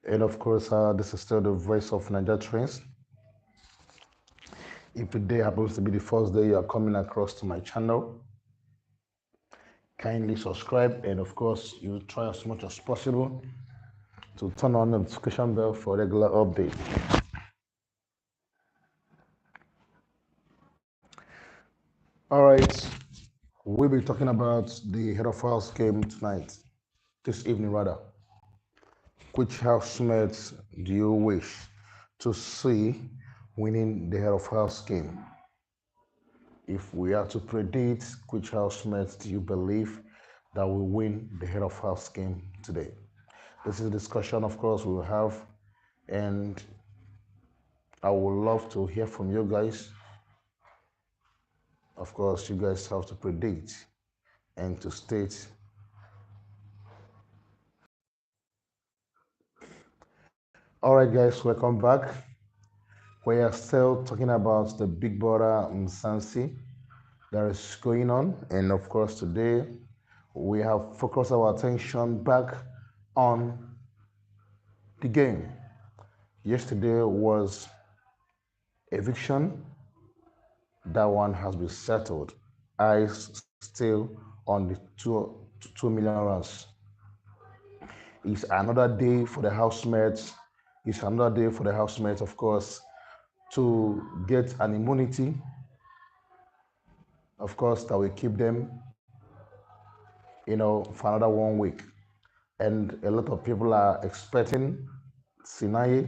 And of course, this is still the voice of Niger Trends. If today happens to be the first day you are coming across to my channel, kindly subscribe, and of course, you try as much as possible to turn on the notification bell for regular updates. All right, we'll be talking about the head of house game tonight, this evening rather. Which housemates do you wish to see winning the head of house game? If we are to predict, which housemates do you believe that will win the head of house game today? This is a discussion, of course, we will have, and I would love to hear from you guys. Of course, you guys have to predict and to state. All right, guys, welcome back. We are still talking about the big brother Mzansi that is going on, and of course, today we have focused our attention back on the game. Yesterday was eviction. That one has been settled. Eyes still on the 2 million rands. It's another day for the housemates. It's another day for the housemates, of course, to get an immunity, of course, that will keep them, for another 1 week. And a lot of people are expecting Sinai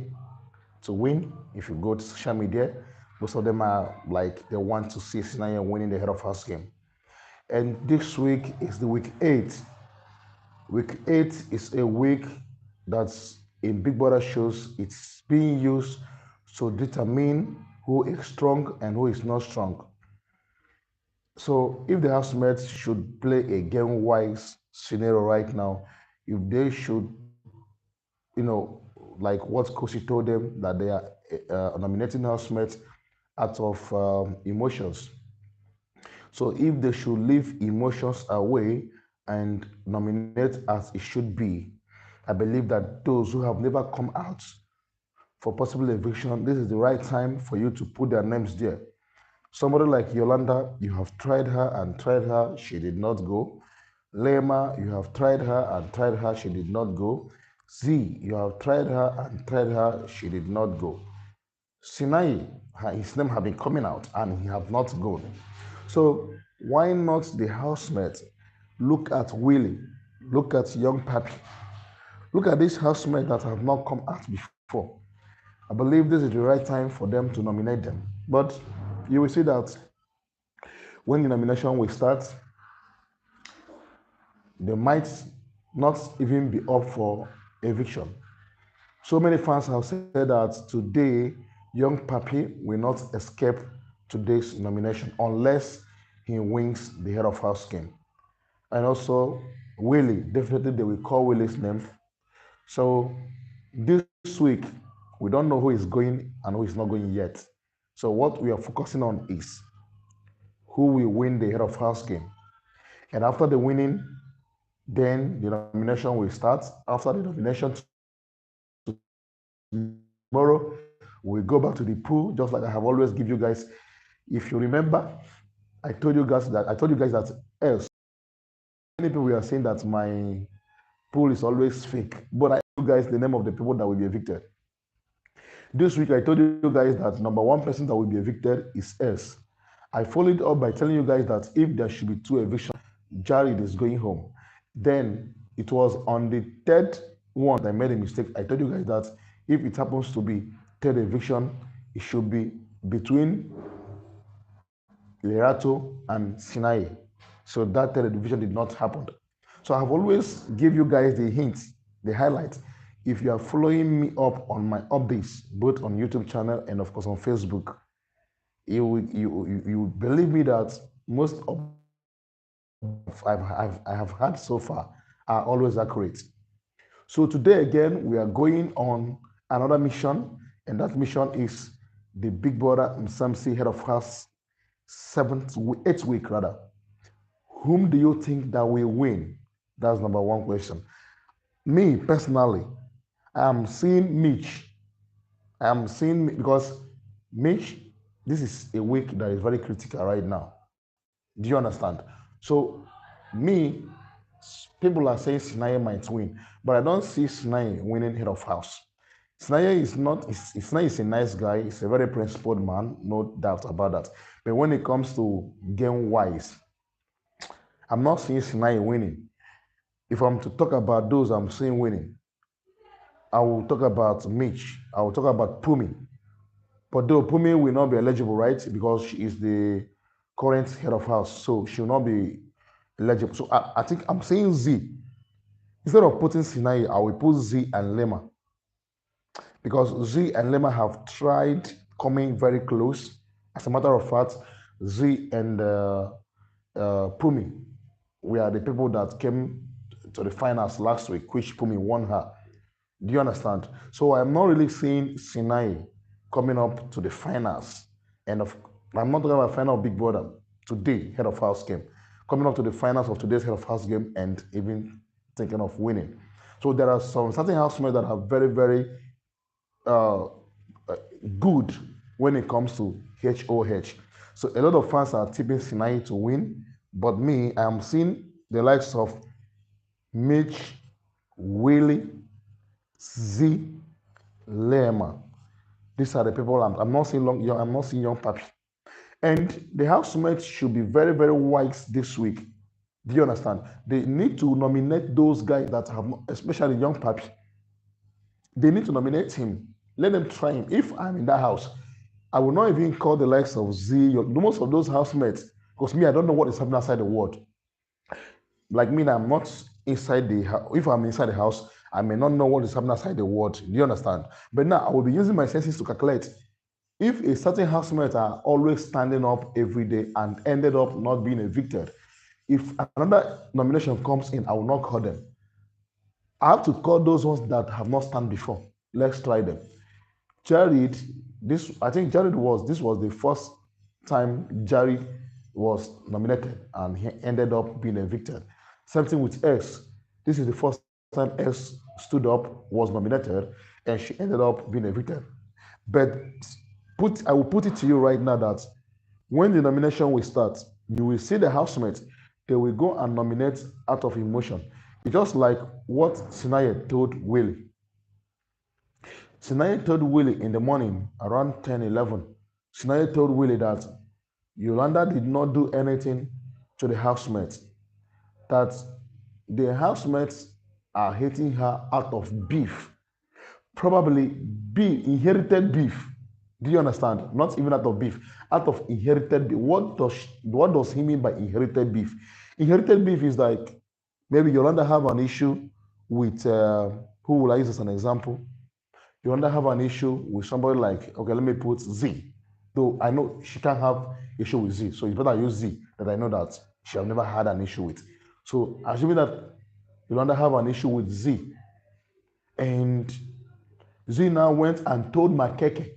to win. If you go to social media, most of them are like they want to see Sinai winning the head of house game. And this week is the week 8. Week 8 is a week that's in Big Brother shows. It's being used to determine who is strong and who is not strong. So if the housemates should play a game-wise scenario right now, if they should, like what Kosi told them, that they are nominating housemates out of emotions. So if they should leave emotions away and nominate as it should be, I believe that those who have never come out for possible eviction, this is the right time for you to put their names there. Somebody like Yolanda, you have tried her and tried her, she did not go. Lema, you have tried her and tried her, she did not go. Z, you have tried her and tried her, she did not go. Sinai, his name have been coming out and he have not gone. So why not the housemate? Look at Willie, look at young Papi, look at these housemates that have not come out before. I believe this is the right time for them to nominate them. But you will see that when the nomination will start, they might not even be up for eviction. So many fans have said that today, young Papi will not escape today's nomination unless he wins the head of house game. And also, Willie, definitely they will call Willie's name. So this week, we don't know who is going and who is not going yet. So what we are focusing on is who will win the head of house game. And after the winning, then the nomination will start. After the nomination tomorrow, we go back to the pool, just like I have always give you guys. If you remember, I told you guys that else. Many people are saying that my pool is always fake, but I told you guys the name of the people that will be evicted. This week, I told you guys that number one person that will be evicted is S. I followed up by telling you guys that if there should be 2 evictions, Jared is going home. Then it was on the third one that I made a mistake. I told you guys that if it happens to be third eviction, it should be between Lerato and Sinai. So that third division did not happen. So I have always give you guys the hints, the highlights. If you are following me up on my updates, both on YouTube channel and of course on Facebook, you believe me that most of I have had so far are always accurate. So today again, we are going on another mission, and that mission is the Big Brother Bbmzansi Head of House 8th week rather. Whom do you think that will win? That's number one question. Me personally, I'm seeing Mitch. I'm seeing because Mitch, this is a week that is very critical right now. Do you understand? So, me, people are saying Sinai might win, but I don't see Sinai winning head of house. Sinai is not, Sinai is a nice guy. He's a very principled man, no doubt about that. But when it comes to game wise, I'm not seeing Sinai winning. If I'm to talk about those I'm seeing winning, I will talk about Mitch. I will talk about Pumi. But though Pumi will not be eligible, right? Because she is the current head of house, so she will not be eligible. So I think I'm saying Z. Instead of putting Sinai, I will put Z and Lema. Because Z and Lema have tried coming very close. As a matter of fact, Z and Pumi, we are the people that came to the finals last week, which Pumi won her. Do you understand? So I'm not really seeing Sinai coming up to the finals. And I'm not talking about final Big Brother today, head of house game, coming up to the finals of today's head of house game and even thinking of winning. So there are some certain housemates that are very, very uh, good when it comes to HOH. So a lot of fans are tipping Sinai to win, but me, I'm seeing the likes of Mitch, Willie, Z, Lema. These are the people I'm not seeing I'm not seeing young Papi. And the housemates should be very, very wise this week. Do you understand? They need to nominate those guys that have, especially young Papi. They need to nominate him. Let them try him. If I'm in that house, I will not even call the likes of Z, most of those housemates, because me, I don't know what is happening outside the world. Like me, I'm not inside the house. If I'm inside the house, I may not know what is happening outside the world. Do you understand? But now I will be using my senses to calculate. If a certain housemate are always standing up every day and ended up not being evicted, if another nomination comes in, I will not call them. I have to call those ones that have not stand before. Let's try them. Jared, this was the first time Jared was nominated and he ended up being evicted. Same thing with S. This is the first time S stood up, was nominated, and she ended up being evicted. But I will put it to you right now that when the nomination will start, you will see the housemates, they will go and nominate out of emotion. It's just like what Sinaya told Willie. Sinaya told Willie in the morning around 10, 11. Sinaya told Willie that Yolanda did not do anything to the housemates, that the housemates are hating her out of beef, probably inherited beef. Do you understand? Not even out of beef, out of inherited beef. What does he mean by inherited beef? Inherited beef is like maybe Yolanda have an issue with who will I use as an example? Yolanda have an issue with somebody like, okay, let me put Z. Though I know she can't have issue with Z, so it's better I use Z that I know that she have never had an issue with. So assuming that Yolanda have an issue with Z, and Z now went and told Makeke.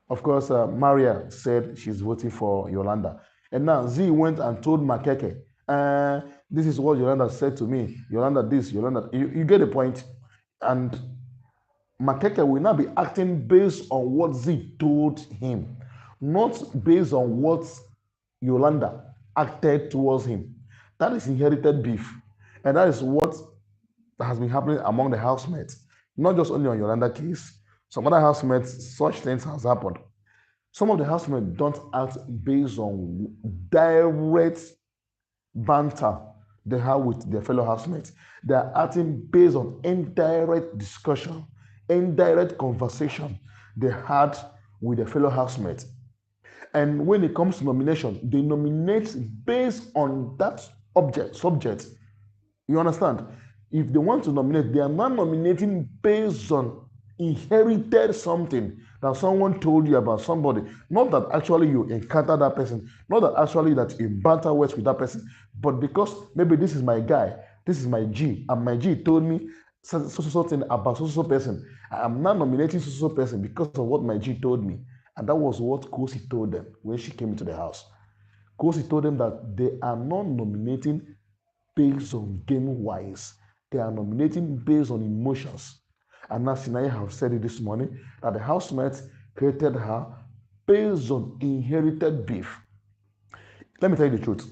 Of course, Maria said she's voting for Yolanda. And now Z went and told Makeke, this is what Yolanda said to me. Yolanda this, Yolanda. You get the point. And Makeke will now be acting based on what Z told him, not based on what Yolanda acted towards him. That is inherited beef. And that is what has been happening among the housemates. Not just only on Yolanda case. Some other housemates, such things has happened. Some of the housemates don't act based on direct banter they have with their fellow housemates. They are acting based on indirect discussion, indirect conversation they had with their fellow housemates. And when it comes to nomination, they nominate based on that subject. You understand? If they want to nominate, they are not nominating based on inherited something that someone told you about somebody. Not that actually you encounter that person, not that actually that you banter words with that person, but because maybe this is my guy, this is my G, and my G told me so thing about so person. I am not nominating so person because of what my G told me. And that was what Kosi told them when she came into the house. Kosi told them that they are not nominating based on game wise. They are nominating based on emotions. And as Sinaya have said it this morning, that the housemates created her based on inherited beef. Let me tell you the truth.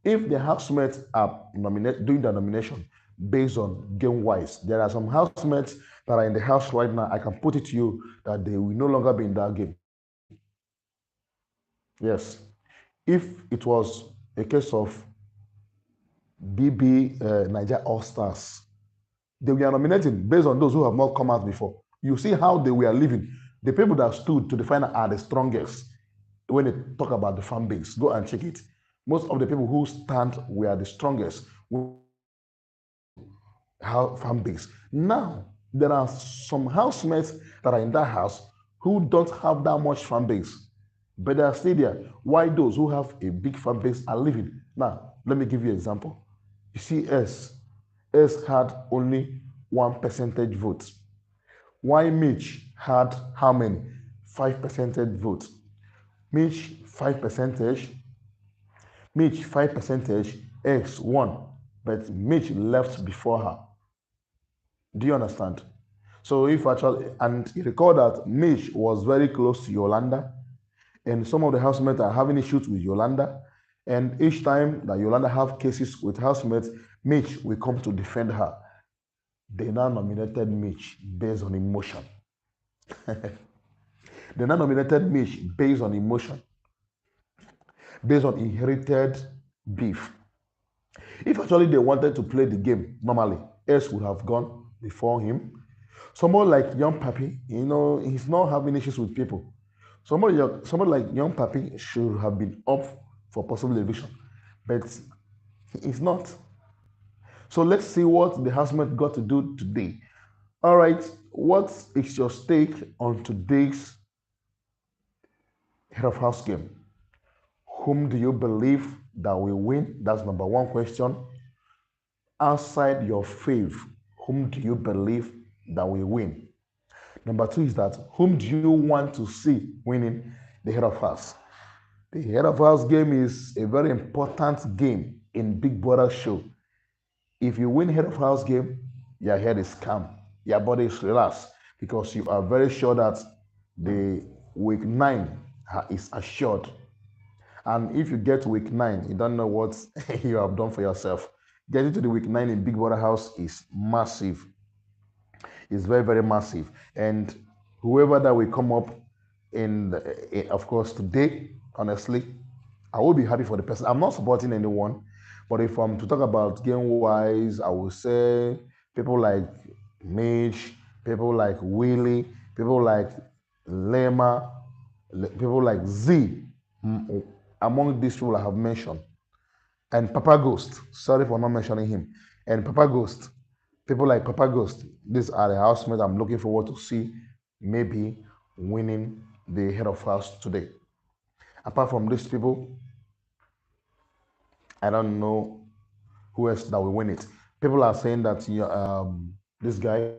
If the housemates are doing the nomination based on game wise, there are some housemates that are in the house right now. I can put it to you that they will no longer be in that game. Yes. If it was a case of Niger All Stars, they were nominating based on those who have not come out before. You see how they were living. The people that stood to the final are the strongest when they talk about the fan base. Go and check it. Most of the people who stand were the strongest fan base. Now, there are some housemates that are in that house who don't have that much fan base, but they are still there. Why those who have a big fan base are leaving? Now, let me give you an example. You see, S had only 1% vote. Why Mitch had how many? 5% vote. Mitch 5%. Mitch 5%. X won, but Mitch left before her. Do you understand? So if actually, and you recall that Mitch was very close to Yolanda, and some of the housemates are having issues with Yolanda, and each time that Yolanda have cases with housemates, Mitch will come to defend her. They now nominated Mitch based on emotion. They now nominated Mitch based on emotion, based on inherited beef. If actually they wanted to play the game normally, S would have gone before him. Someone like Young Papi, he's not having issues with people. Somebody like Young Papi should have been up for possible eviction, but he's not. So let's see what the housemate got to do today. All right, what is your stake on today's head of house game? Whom do you believe that will win? That's number one question. Outside your faith, whom do you believe that will win? Number two is that whom do you want to see winning the head of house? The head of house game is a very important game in Big Brother show. If you win head of house game, your head is calm, your body is relaxed because you are very sure that the week 9 is assured. And if you get to week 9, you don't know what you have done for yourself. Getting to the week 9 in Big Brother house is massive. It's very, very massive. And whoever that will come up of course, today, honestly, I will be happy for the person. I'm not supporting anyone, but if I'm to talk about game-wise, I will say people like Mitch, people like Willie, people like Lema, people like Z, among these people I have mentioned. And Papa Ghost, sorry for not mentioning him. And Papa Ghost, people like Papa Ghost, these are the housemates I'm looking forward to see maybe winning the head of house today. Apart from these people, I don't know who else that will win it. People are saying that this guy,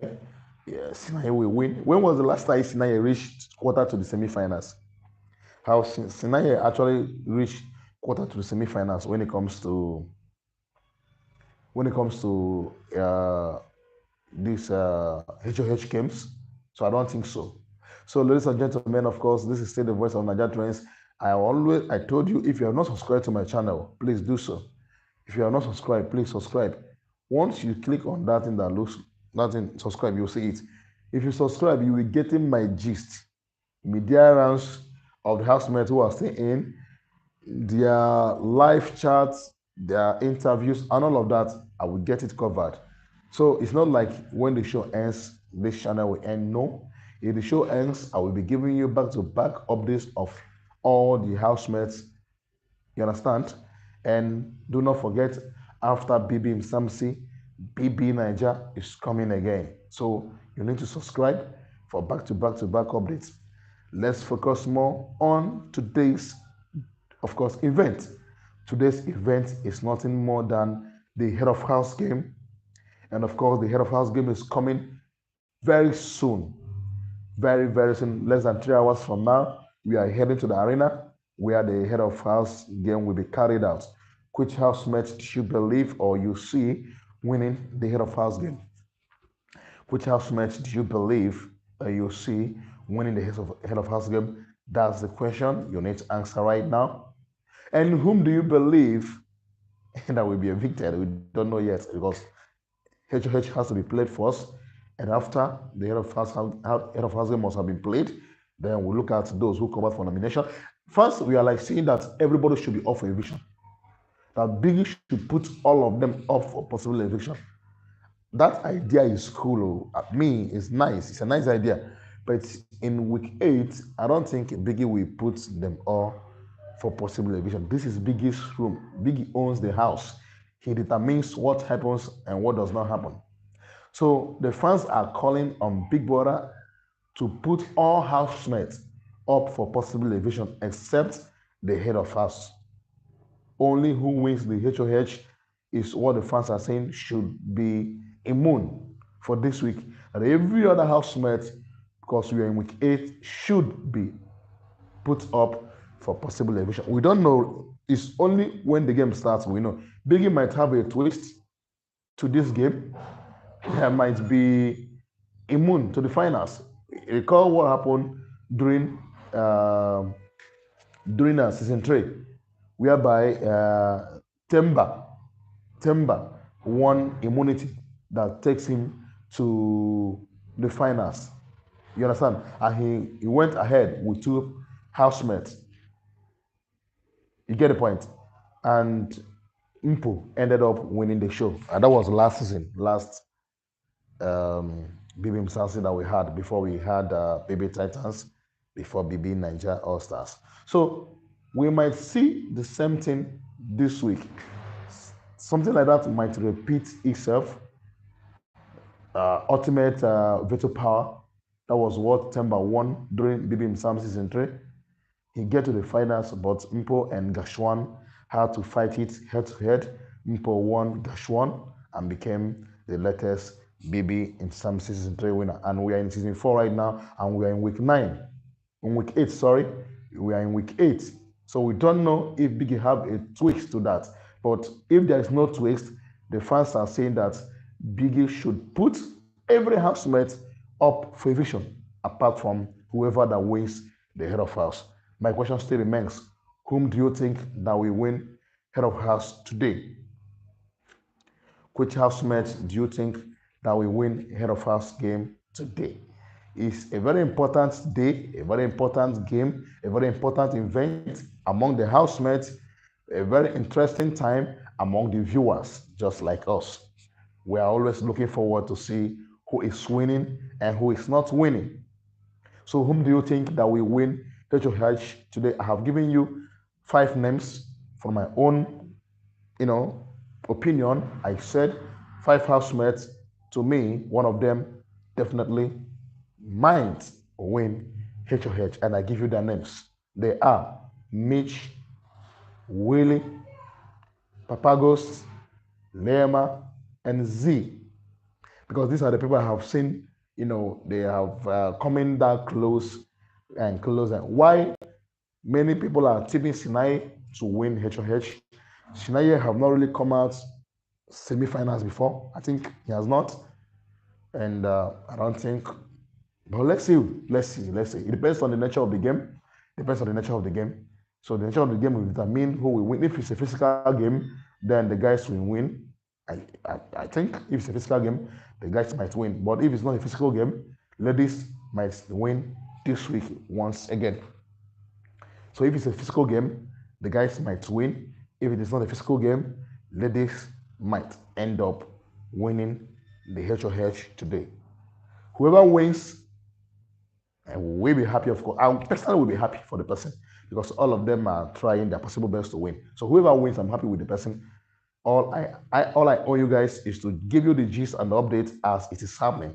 Sinai will win. When was the last time Sinai reached quarter to the semi-finals? How Sinai actually reached quarter to the semi-finals when it comes to these HOH games. So I don't think so. So ladies and gentlemen, of course, this is still the voice of Niger Trends. I told you, if you have not subscribed to my channel, please do so. If you are not subscribed, please subscribe. Once you click on that thing that looks, nothing, subscribe, you'll see it. If you subscribe, you will get in my gist, media rounds of the housemates who are still in, their live chats, their interviews, and all of that. I will get it covered. So it's not like when the show ends, this channel will end. No. If the show ends, I will be giving you back-to-back updates of all the housemates. You understand? And do not forget, after Bbmzansi, BB Niger is coming again. So you need to subscribe for back-to-back updates. Let's focus more on today's, of course, event. Today's event is nothing more than the head of house game. And of course, the head of house game is coming very soon. Very, very soon, less than 3 hours from now, we are heading to the arena where the head of house game will be carried out. Which housemate you believe or you see winning the head of house game? Which housemate do you believe you see winning the head of house game? That's the question you need to answer right now. And whom do you believe that will be evicted? We don't know yet because HOH has to be played first, and after the head of house game must have been played, then we look at those who come out for nomination. First, we are like saying that everybody should be up for eviction. That Biggie should put all of them up for possible eviction. That idea is cool. Me, it's nice. It's a nice idea. But in week 8, I don't think Biggie will put them all for possible eviction. This is Biggie's room. Biggie owns the house. He determines what happens and what does not happen. So the fans are calling on Big Brother to put all housemates up for possible eviction except the head of house. Only who wins the HOH is what the fans are saying should be immune for this week. And every other housemate, because we are in week 8, should be put up for possible eviction. We don't know. It's only when the game starts we know. Biggie might have a twist to this game. There might be immune to the finals. Recall what happened during season 3, whereby Temba won immunity that takes him to the finals. You understand? And he went ahead with 2 housemates. You get the point? And Mpo ended up winning the show. And that was last season, last Bbmzansi that we had before we had BB Titans, before BB Ninja All Stars. So we might see the same thing this week. Something like that might repeat itself. Ultimate veto power. That was what Temba won during Bbmzansi season 3. He get to the finals, but Mpo and Gashwan had to fight it head to head. Mpo won Gashwan and became the latest Bbmzansi season 3 winner. And we are in season 4 right now, and we are in week 9. In week 8, sorry. We are in week 8. So we don't know if Biggie have a twist to that. But if there is no twist, the fans are saying that Biggie should put every housemate up for eviction, apart from whoever that wins the head of house. My question still remains: whom do you think that will win head of house today? Which housemate do you think that will win head of house game today? It's a very important day, a very important game, a very important event among the housemates, a very interesting time among the viewers, just like us. We are always looking forward to see who is winning and who is not winning. So whom do you think that will win HOH today? I have given you 5 names from my own, opinion. I said 5 housemates. To me, one of them definitely might win HOH, and I give you their names. They are Mitch, Willie, Papagos, Lema, and Z. Because these are the people I have seen, they have coming that close and closer. Why many people are tipping Sinai to win HOH? Sinai have not really come out semi-finals before. I think he has not. And I don't think, but let's see. It depends on the nature of the game. So the nature of the game will determine who will win. If it's a physical game, then the guys will win. I think if it's a physical game, the guys might win. But if it's not a physical game, ladies might win this week once again. So if it's a physical game, the guys might win. If it is not a physical game, ladies might end up winning the HOH today. Whoever wins, and we'll be happy, of course. I personally will be happy for the person because all of them are trying their possible best to win. So whoever wins, I'm happy with the person. All I owe you guys is to give you the gist and the update as it is happening.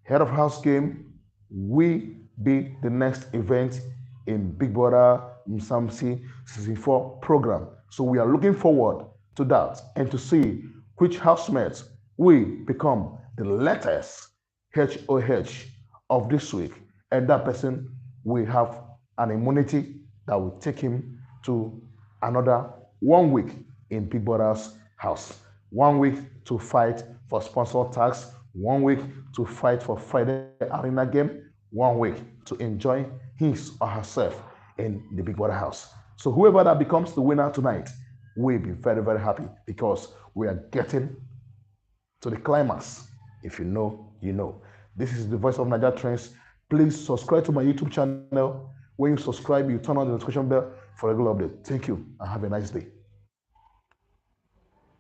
Head of house game will be the next event in Big Brother Bbmzansi Season 4 program. So we are looking forward to that and to see which housemates will become the latest HOH of this week. And that person will have an immunity that will take him to another 1 week in Big Brother's house. 1 week to to fight for sponsor tags, 1 week to fight for Friday arena game, 1 week to enjoy his or herself in the Big Brother house. So whoever that becomes the winner tonight will be very, very happy because we are getting to the climax. If you know, you know. This is the Voice of Nigeria Trends. Please subscribe to my YouTube channel. When you subscribe, you turn on the notification bell for regular update. Thank you and have a nice day.